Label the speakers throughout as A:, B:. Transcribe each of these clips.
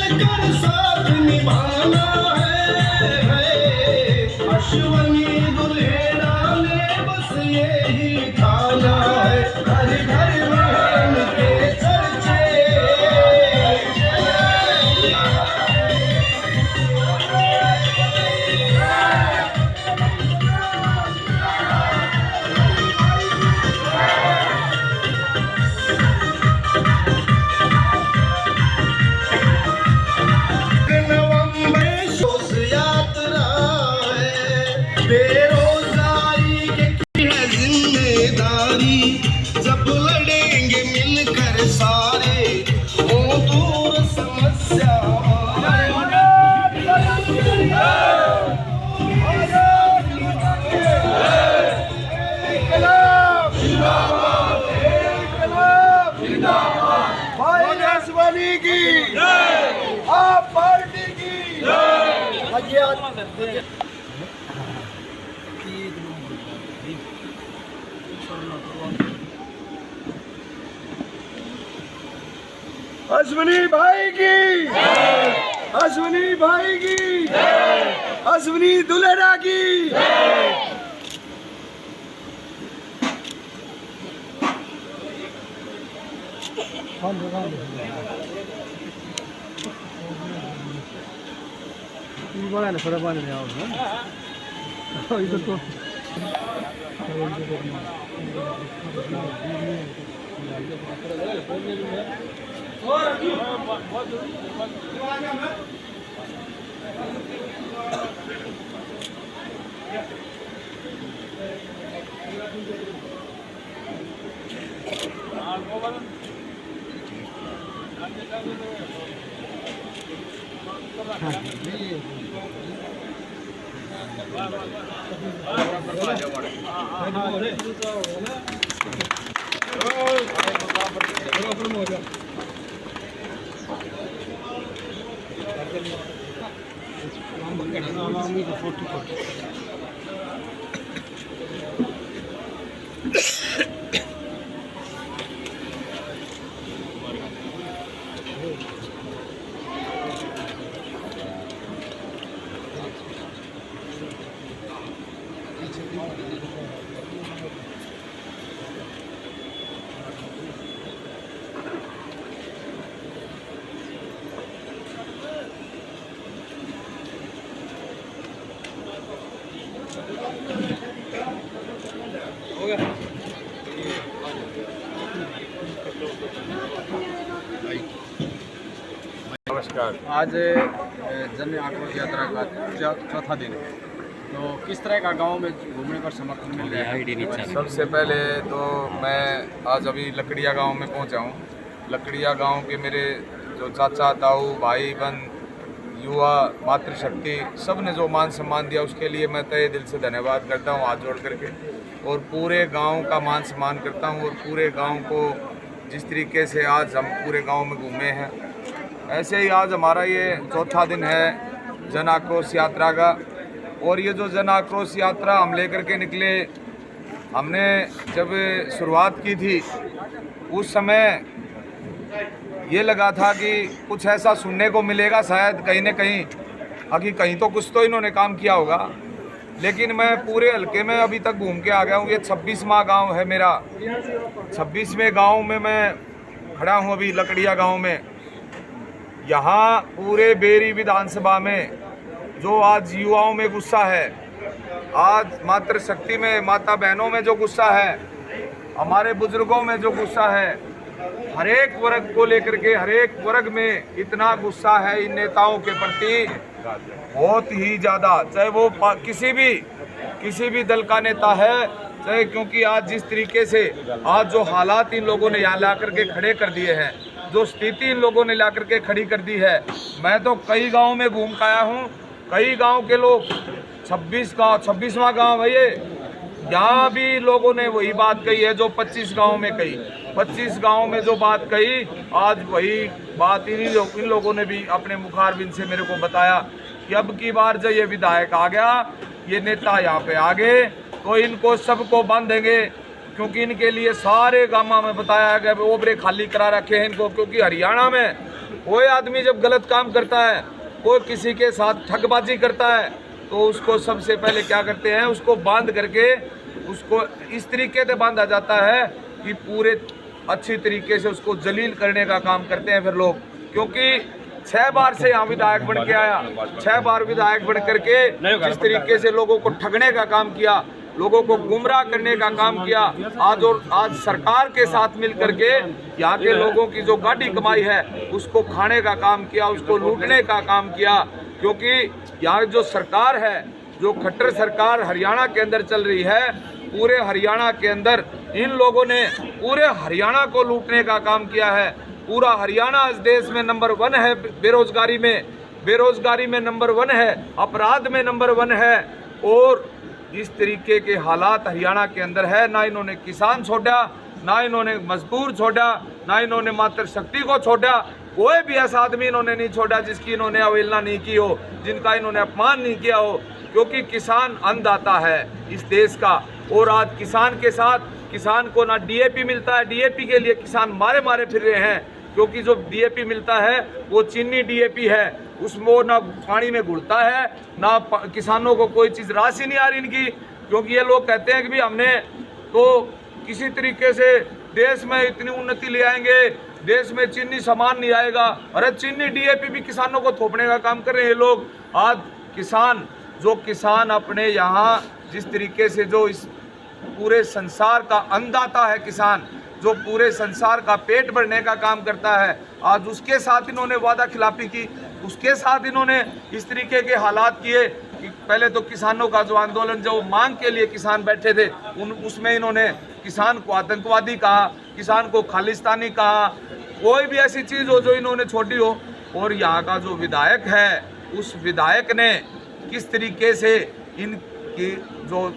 A: मिलकर साथ निभाना है। अश्वनी दूल्हे डाले बस यही ठाना है। घर घर में इनके चर्चे। बेरोजगारी की है जिम्मेदारी, जब लड़ेंगे मिलकर सारे वो दूर समस्या।
B: भाई की आप पार्टी की अश्विनी भाई की, अश्विनी भाई की, अश्विनी दुलेरा की। थोड़ा पानी नहीं आओ इधर तो
C: नमस्कार। आज जन आक्रोश यात्रा का चौथा दिन है, तो किस तरह का गांव में घूमने पर समर्थन मिल रहा है?
D: सबसे पहले तो मैं आज अभी लकड़िया गांव में पहुंचा हूं। लकड़िया गांव के मेरे जो चाचा ताऊ भाई बहन युवा मातृशक्ति सब ने जो मान सम्मान दिया उसके लिए मैं तहे दिल से धन्यवाद करता हूं हाथ जोड़ करके, और पूरे गांव का मान सम्मान करता हूं। और पूरे गांव को जिस तरीके से आज हम पूरे गांव में घूमे हैं, ऐसे ही आज हमारा ये चौथा दिन है जन आक्रोश यात्रा का। और ये जो जन आक्रोश यात्रा हम लेकर के निकले, हमने जब शुरुआत की थी उस समय ये लगा था कि कुछ ऐसा सुनने को मिलेगा शायद कहीं न कहीं, अभी कहीं तो कुछ तो इन्होंने काम किया होगा। लेकिन मैं पूरे हल्के में अभी तक घूम के आ गया हूँ। ये 26वां गांव है मेरा। 26वें गांव में मैं खड़ा हूँ अभी लकड़िया गांव में। यहाँ पूरे बेरी विधानसभा में जो आज युवाओं में गुस्सा है, आज मातृशक्ति में माता बहनों में जो गुस्सा है, हमारे बुजुर्गों में जो गुस्सा है, हर एक वर्ग को लेकर के हर एक वर्ग में इतना गुस्सा है इन नेताओं के प्रति, बहुत ही ज़्यादा। चाहे वो किसी भी दल का नेता है, चाहे, क्योंकि आज जिस तरीके से आज जो हालात इन लोगों ने यहाँ ला करके खड़े कर दिए हैं, जो स्थिति इन लोगों ने ला करके खड़ी कर दी है। मैं तो कई गाँव में घूम के आया हूँ। कई गांव के लोग 26वां गांव है ये, यहाँ भी लोगों ने वही बात कही है जो 25 गांव में कही। 25 गांव में जो बात कही, आज वही बात इन लोगों ने भी अपने मुखारबिंद से मेरे को बताया कि अब की बार जब ये विधायक आ गया, ये नेता यहाँ पे आ गए, तो इनको सबको बांधेंगे। क्योंकि इनके लिए सारे गाँव में बताया गया ओबरे खाली करा रखे हैं इनको, क्योंकि हरियाणा में कोई आदमी जब गलत काम करता है, कोई किसी के साथ ठगबाजी करता है, तो उसको सबसे पहले क्या करते हैं, उसको बांध करके उसको इस तरीके से बांधा जाता है कि पूरे अच्छी तरीके से उसको जलील करने का काम करते हैं फिर लोग। क्योंकि 6 बार से यहाँ विधायक बन के आया, 6 बार विधायक बन करके जिस तरीके से लोगों को ठगने का काम किया, लोगों को गुमराह करने का काम किया, आज सरकार के साथ मिल करके यहाँ के लोगों की जो गाड़ी कमाई है उसको खाने का काम किया, उसको लूटने का काम किया। क्योंकि यहाँ जो सरकार है, जो खट्टर सरकार हरियाणा के अंदर चल रही है, पूरे हरियाणा के अंदर इन लोगों ने पूरे हरियाणा को लूटने का काम किया है। पूरा हरियाणा इस देश में नंबर 1 है बेरोजगारी में नंबर 1 है, अपराध में नंबर 1 है। और इस तरीके के हालात हरियाणा के अंदर है। ना इन्होंने किसान छोड़ा, ना इन्होंने मजदूर छोड़ा, ना इन्होंने मातृशक्ति को छोड़ा। कोई भी ऐसा आदमी इन्होंने नहीं छोड़ा जिसकी इन्होंने अवहेलना नहीं की हो, जिनका इन्होंने अपमान नहीं किया हो। क्योंकि किसान अन्नदाता है इस देश का। और आज किसान के साथ, किसान को ना डीएपी मिलता है, डीएपी के लिए किसान मारे फिर रहे हैं। क्योंकि जो डीएपी मिलता है वो चीनी डीएपी है, उसमें वो ना पानी में घुलता है, ना किसानों को कोई चीज़ राशि नहीं आ रही इनकी। क्योंकि ये लोग कहते हैं कि भी हमने तो किसी तरीके से देश में इतनी उन्नति ले आएंगे, देश में चीनी सामान नहीं आएगा। अरे चीनी डीएपी भी किसानों को थोपने का काम कर रहे हैं लोग। आज किसान अपने यहाँ जिस तरीके से जो इस पूरे संसार का अन्नदाता है किसान, जो पूरे संसार का पेट भरने का काम करता है, आज उसके साथ इन्होंने वादा खिलाफी की, उसके साथ इन्होंने इस तरीके के हालात किए कि पहले तो किसानों का जो आंदोलन, जो मांग के लिए किसान बैठे थे, उसमें इन्होंने किसान को आतंकवादी कहा, किसान को खालिस्तानी कहा, कोई भी ऐसी चीज़ हो जो इन्होंने छोड़ी हो। और यहाँ का जो विधायक है, उस विधायक ने किस तरीके से इनकी जो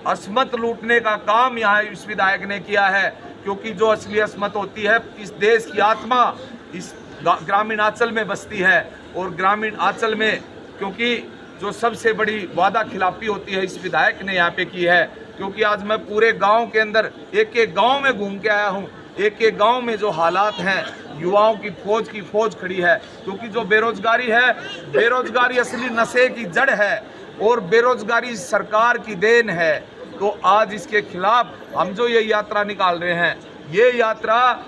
D: अस्मत लूटने का काम यहाँ इस विधायक ने किया है। क्योंकि जो असली अस्मत होती है, इस देश की आत्मा इस ग्रामीण आंचल में बसती है। और ग्रामीण आंचल में क्योंकि जो सबसे बड़ी वादा खिलाफी होती है इस विधायक ने यहाँ पे की है। क्योंकि आज मैं पूरे गांव के अंदर एक गांव में घूम के आया हूँ, एक गांव में जो हालात हैं, युवाओं की फौज खड़ी है। क्योंकि जो बेरोजगारी है, बेरोजगारी असली नशे की जड़ है और बेरोजगारी सरकार की देन है। तो आज इसके खिलाफ हम जो ये यात्रा निकाल रहे हैं, ये यात्रा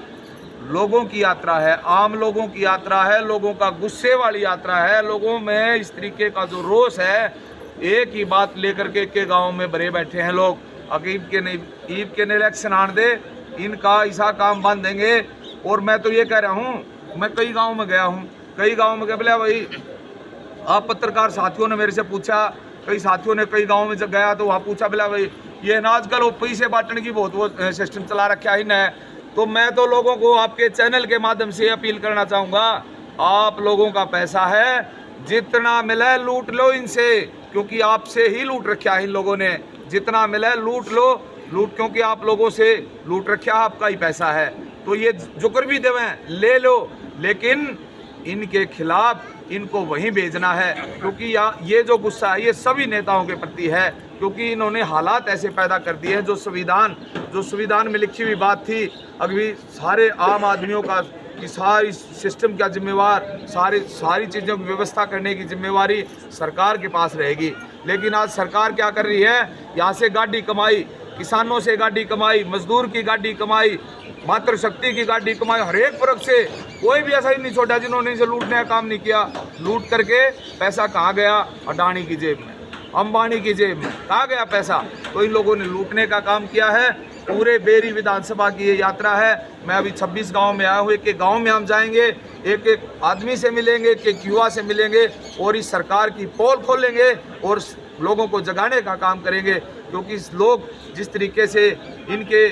D: लोगों की यात्रा है, आम लोगों की यात्रा है, लोगों का गुस्से वाली यात्रा है। लोगों में इस तरीके का जो रोष है, एक ही बात लेकर के गाँव में भरे बैठे हैं लोग। अकीब के नहीं इलेक्शन आने दे, इनका ऐसा काम बांध देंगे। और मैं तो ये कह रहा हूँ, मैं कई गाँव में गया हूँ, कई गाँव में बोला भाई, आप पत्रकार साथियों ने मेरे से पूछा, कई साथियों ने कई गाँव में जब गया तो वहाँ पूछा, बोला भाई ये ना आजकल वो पैसे बांटने की बहुत वो सिस्टम चला रखा ही न। तो मैं तो लोगों को आपके चैनल के माध्यम से अपील करना चाहूँगा, आप लोगों का पैसा है, जितना मिले लूट लो इनसे। क्योंकि आपसे ही लूट रखा है इन लोगों ने, जितना मिले लूट लो, क्योंकि आप लोगों से लूट रखा, आपका ही पैसा है। तो ये जुकर भी देवें ले लो, लेकिन इनके खिलाफ इनको वहीं भेजना है। क्योंकि ये जो गुस्सा है ये सभी नेताओं के प्रति है। क्योंकि इन्होंने हालात ऐसे पैदा कर दिए हैं, जो संविधान में लिखी हुई बात थी, अभी सारे आम आदमियों का कि सारी सिस्टम का जिम्मेवार, सारी चीज़ों की व्यवस्था करने की जिम्मेवारी सरकार के पास रहेगी। लेकिन आज सरकार क्या कर रही है, यहाँ से गाड़ी कमाई, किसानों से गाड़ी कमाई, मजदूर की गाड़ी कमाई, मातृशक्ति की गाड़ी कमाई, हर एक वर्ग से कोई भी ऐसा ही नहीं छोड़ा जिन्होंने इसे लूटने का काम नहीं किया। लूट करके पैसा कहाँ गया? अडानी की जेब में, अंबानी की जेब में कहाँ गया पैसा? तो इन लोगों ने लूटने का काम किया है। पूरे बेरी विधानसभा की ये यात्रा है। मैं अभी 26 गांव में आया हूँ, एक गांव में हम जाएंगे, एक आदमी से मिलेंगे, एक युवा से मिलेंगे और इस सरकार की पोल खोलेंगे और लोगों को जगाने का काम करेंगे। क्योंकि लोग जिस तरीके से इनके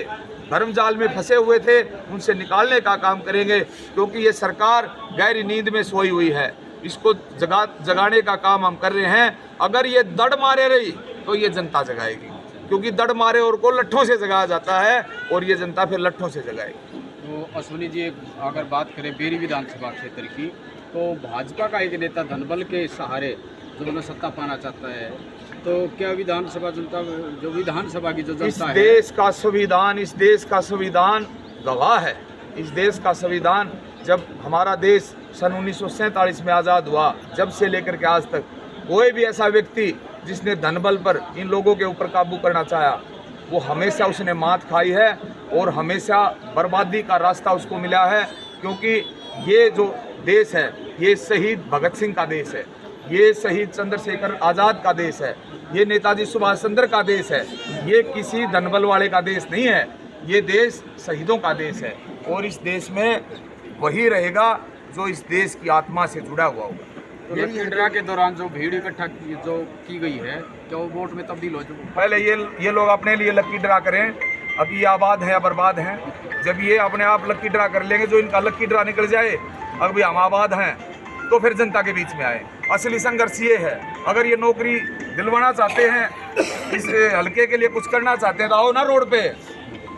D: धर्मजाल में फंसे हुए थे, उनसे निकालने का काम करेंगे। क्योंकि ये सरकार गहरी नींद में सोई हुई है, इसको जगाने का काम हम कर रहे हैं। अगर ये दड़ मारे रही तो ये जनता जगाएगी, क्योंकि दड़ मारे और को लट्ठों से जगाया जाता है और ये जनता फिर लट्ठों से जगाएगी।
C: तो अश्विनी जी, अगर बात करें बेरी विधानसभा क्षेत्र की, तो भाजपा का एक नेता धनबल के सहारे जो सत्ता पाना चाहता है, तो क्या विधानसभा जनता, जो विधानसभा की जो जनता है,
D: इस देश का संविधान गवाह है। इस देश का संविधान, जब हमारा देश सन 1947 में आज़ाद हुआ, जब से लेकर के आज तक कोई भी ऐसा व्यक्ति जिसने धन बल पर इन लोगों के ऊपर काबू करना चाहा, वो हमेशा उसने मात खाई है और हमेशा बर्बादी का रास्ता उसको मिला है। क्योंकि ये जो देश है, ये शहीद भगत सिंह का देश है, ये शहीद चंद्रशेखर आज़ाद का देश है, ये नेताजी सुभाष चंद्र का देश है, ये किसी धनबल वाले का देश नहीं है, ये देश शहीदों का देश है। और इस देश में वही रहेगा जो इस देश की आत्मा से जुड़ा हुआ होगा।
C: तो लकीड्रा के दौरान जो भीड़ इकट्ठा की गई है, क्या वो वोट में तब्दील हो चुकी है?
D: पहले ये लोग अपने लिए लकी ड्रा करें, अब ये आबाद है या बर्बाद हैं। जब ये अपने आप लकी ड्रा कर लेंगे, जो इनका लकी ड्रा निकल जाए, अभी हम आबाद हैं, तो फिर जनता के बीच में आए। असली संघर्ष ये है, अगर ये नौकरी दिलवाना चाहते हैं, इस हल्के के लिए कुछ करना चाहते हैं, तो आओ ना रोड पे,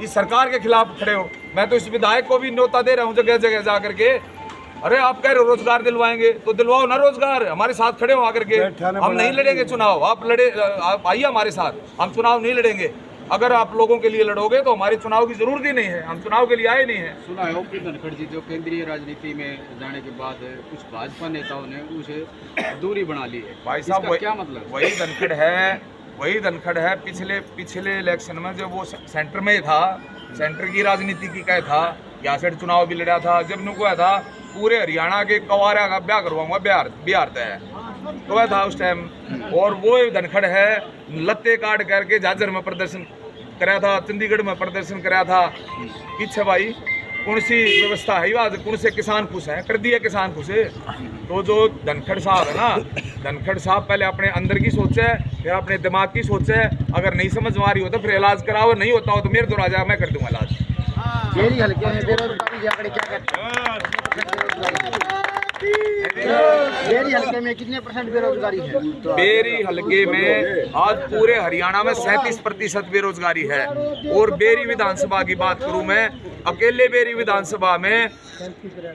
D: इस सरकार के खिलाफ खड़े हो। मैं तो इस विधायक को भी न्योता दे रहा हूँ जगह जगह जा करके, अरे आप कह रहे हो रोजगार दिलवाएंगे तो दिलवाओ ना रोजगार, हमारे साथ खड़े हो आकर के। हम नहीं लड़ेंगे चुनाव, आप आइए हमारे साथ, हम चुनाव नहीं लड़ेंगे। अगर आप लोगों के लिए लड़ोगे तो हमारे चुनाव की जरूरत ही नहीं है, हम चुनाव के लिए आए नहीं हैं।
C: सुना है ओपी धनखड़ जी जो केंद्रीय राजनीति में जाने के बाद कुछ भाजपा नेताओं ने उसे दूरी बना ली है।
D: भाई साहब,
C: क्या मतलब?
D: वही धनखड़ है। पिछले इलेक्शन में जब वो सेंटर में था, सेंटर की राजनीति की क्या था, यहाँ से चुनाव भी लड़ा था, जब नुको था पूरे हरियाणा के कवारा का ब्याह करवाऊंगा, बिहार तय तो वह था उस टाइम। और वो धनखड़ है, लत्ते काट करके झाझर में प्रदर्शन कराया था, चंडीगढ़ में प्रदर्शन कराया था। पीछे भाई कौन सी व्यवस्था है, आज कौन से किसान खुश हैं, कर दिए किसान खुश है। तो जो धनखड़ साहब है ना, धनखड़ साहब पहले अपने अंदर की सोचे, फिर अपने दिमाग की सोचे। अगर नहीं समझ में आ रही हो तो फिर इलाज कराओ, नहीं होता हो तो मेरे द्वारा जाए, मैं कर दूंगा इलाज।
B: बेरी हल्के में बेरोजगारी के आंकड़े क्या कहते हैं? बेरी हल्के में कितने % बेरोजगारी है?
D: बेरी हल्के में आज पूरे हरियाणा में 37% बेरोजगारी है। और बेरी विधानसभा की बात करूं मैं, अकेले बेरी विधानसभा में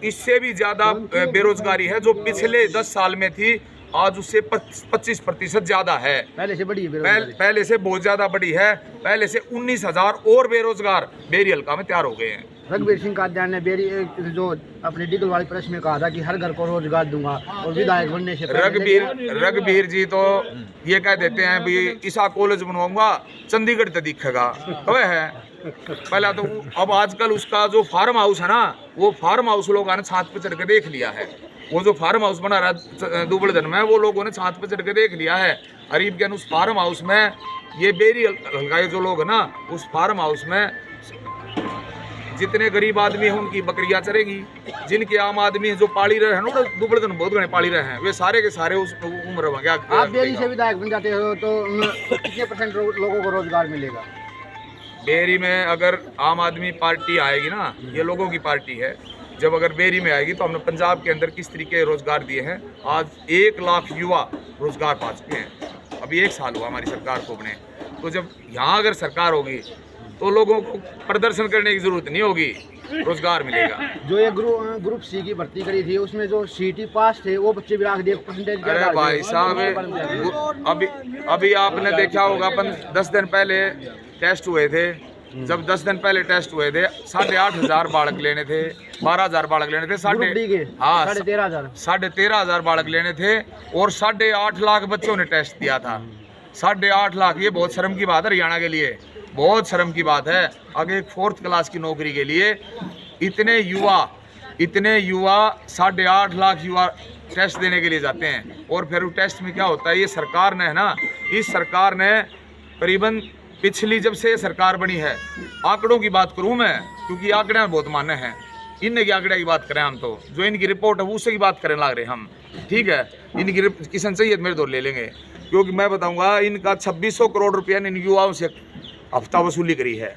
D: इससे भी ज्यादा बेरोजगारी है, जो पिछले 10 साल में थी, आज उससे 25% ज्यादा है।
B: पहले से बड़ी है,
D: पहले से बहुत ज्यादा बड़ी है। पहले से 19,000 और बेरोजगार बेरी हल्का में तैयार हो गए हैं।
B: रघुवीर सिंह कादियान ने बेरी जो अपने डिगल वाली प्रेस में कहा था कि हर घर को रोजगार दूंगा, और विधायक बनने से
D: रघुवीर जी तो ये कह देते हैं भी ईसा कॉलेज बनवाऊंगा, चंडीगढ़ तक दिखेगा। वह है पहला तो। अब आजकल उसका जो फार्म हाउस है ना, वो फार्म हाउस लोगों ने छात पे चढ़ के देख लिया है। वो जो फार्म हाउस बना रहा है दुबड़धन में, वो लोगों ने छात पे चढ़ के देख लिया है। गरीब ज्ञान उस फार्म हाउस में, ये बेरी हल्का जो लोग है ना, उस फार्म हाउस में जितने गरीब आदमी हैं उनकी बकरियां चरेगी, जिनके आम आदमी जो पाली रहे हैं ना, दुबड़धन बहुत घने पाली रहे हैं, वे सारे के सारे उस उम्र में। क्या
B: आप बेरी से विधायक बन जाते हो तो कितने % लोगों को रोजगार मिलेगा?
D: बेरी में अगर आम आदमी पार्टी आएगी ना, ये लोगों की पार्टी है, जब अगर बेरी में आएगी तो हमने पंजाब के अंदर किस तरीके रोजगार दिए हैं। आज 1 लाख युवा रोजगार पा चुके हैं। अभी 1 साल हुआ हमारी सरकार को बने। तो जब यहाँ अगर सरकार होगी तो लोगों को प्रदर्शन करने की जरूरत नहीं होगी, रोजगार मिलेगा।
B: जो ये ग्रुप सी की भर्ती करी थी, उसमें जो सीटी पास थे वो बच्चे भी राख दिए %।
D: अरे भाई साहब, अभी आपने देखा होगा, अपन 10 दिन पहले टेस्ट हुए थे। जब 10 दिन पहले टेस्ट हुए थे, 8,500 बालक लेने थे, 12,000 बालक लेने थे, 13,500 बालक लेने थे, और 8.5 लाख बच्चों ने टेस्ट दिया था। 8.5 लाख, ये बहुत शर्म की बात है हरियाणा के लिए, बहुत शर्म की बात है। आगे 4th क्लास की नौकरी के लिए इतने युवा 8.5 लाख युवा टेस्ट देने के लिए जाते हैं। और फिर उस टेस्ट में क्या होता है, ये सरकार ने है ना, इस सरकार ने करीबन पिछली जब से सरकार बनी है, आंकड़ों की बात करूं मैं, क्योंकि आंकड़े बहुत मान्य हैं, इनके आंकड़े की बात करें हम तो, जो इनकी रिपोर्ट है उससे की बात करने लग रहे हम, ठीक है। इनकी किसान चाहिए मेरे दौर ले लेंगे, क्योंकि मैं बताऊंगा इनका 2600 करोड़ रुपया इन युवाओं से हफ्ता वसूली करी है।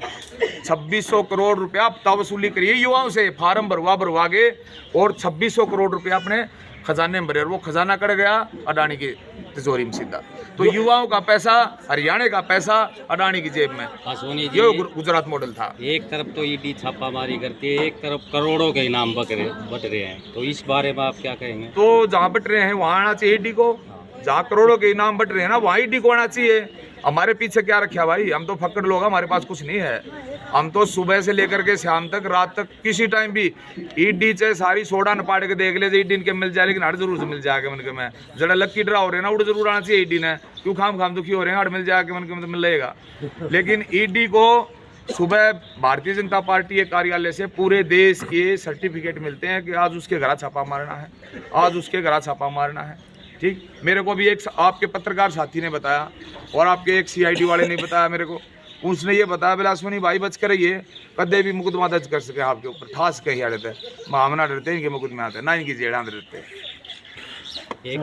D: 2600 करोड़ रुपया हफ्ता वसूली करी है युवाओं से, फार्म भरवा के, और 2600 करोड़ रुपया अपने खजाने में भरे, और वो खजाना कट गया अडानी की तिजोरी में सीधा। तो युवाओं का पैसा, हरियाणा का पैसा अडानी की जेब में। ये गुजरात मॉडल था।
E: एक तरफ तो ईडी छापामारी करती है, एक तरफ करोड़ों के इनाम बट रहे हैं, तो इस बारे में आप क्या कहेंगे?
D: तो जहाँ बट रहे हैं वहाँ आना चाहिए ईडी को, जहाँ करोड़ों के इनाम बट रहे हैं ना, वहाँ ईडी को आना चाहिए। हमारे पीछे क्या रखा भाई, हम तो फक्कड़ लोग, हमारे पास कुछ नहीं है। हम तो सुबह से लेकर के शाम तक, रात तक, किसी टाइम भी ईडी चाहे सारी सोडा न पाड़ के देख ले, ईडी इनके मिल जाए, लेकिन हट जरूर से मिल जाएगा। मन के मैं जरा लक्की ड्रा हो रहे हैं ना, उड़ जरूर आना चाहिए ईडी ने, क्यों खाम दुखी हो रहे हैं, हट मिल जाएगा, मन के मतलब मिल रहेगा। लेकिन ईडी को सुबह भारतीय जनता पार्टी के कार्यालय से पूरे देश के सर्टिफिकेट मिलते हैं कि आज उसके घर छापा मारना है, आज उसके घर छापा मारना है। ठीक, मेरे को भी एक आपके पत्रकार साथी ने बताया और आपके एक CID वाले ने बताया मेरे को, उसने ये बताया बिलासवनी भाई बच कर रहिए, कदे भी मुकदमा दर्ज कर सके आपके ऊपर, ठास कहीं आड़े थे मामला डरते इनके मुकदमे आते ना, इनकी जेड़ा डरते।
E: एक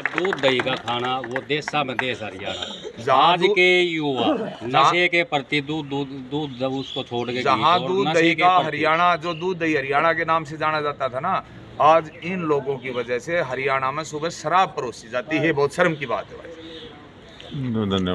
E: दूध दही का खाना वो देशा में देश हरियाणा,
D: जहाँ
E: आज के युवा नशे के प्रति दूध जब उसको छोड़ के,
D: जहाँ दूध दही का हरियाणा, जो दूध दही हरियाणा के नाम से जाना जाता था ना, आज इन लोगों की वजह से हरियाणा में सुबह शराब परोसी जाती है। बहुत शर्म की बात है भाई।
F: धन्यवाद।